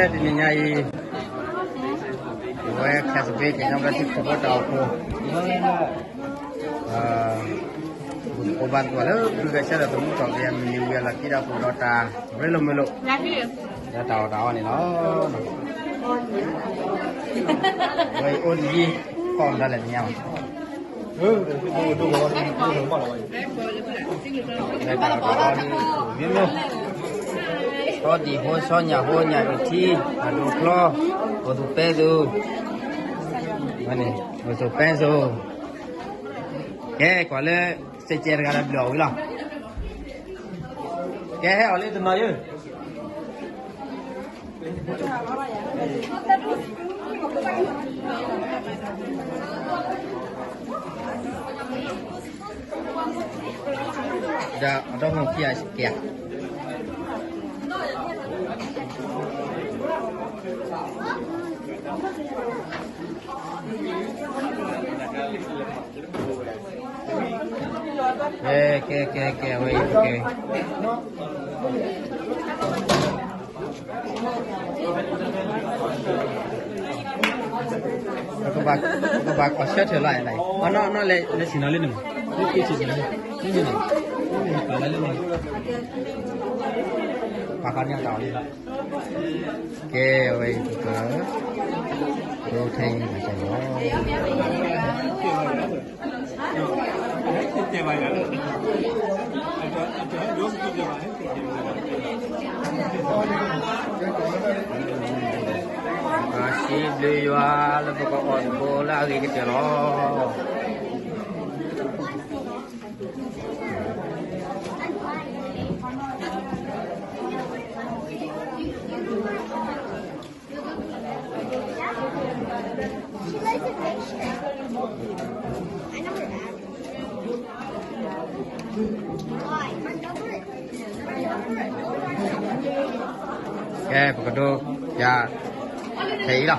Dininyai gue kasih về cái trong cái thịt của tàu khô cô bạn của nó từ cái xe là tôi muốn chọn em nhiều việc là khi đào phụ đào trà với lồng mê lộ ra tàu này nó vậy ôn gì còn ra là nhau đây tàu đi biết không có đi hôi so nhà đồ chi đồ clo đồ pedo này đồ peso cái quả lê sẽ chơi cái là biểu cái cái ở đây từ nào chứ đã ở đâu không kia kẹt que güey, que các bác có xét trở lại này nó lại chỉ nói lên đừng cái chỉ này cái gì này cả lại lên này bà con nhau tàu đi cái vậy cỡ đô thay mà chạy nó masih beli jual pokok bola gitu loh. Oke, begitu ya, thấy đâu?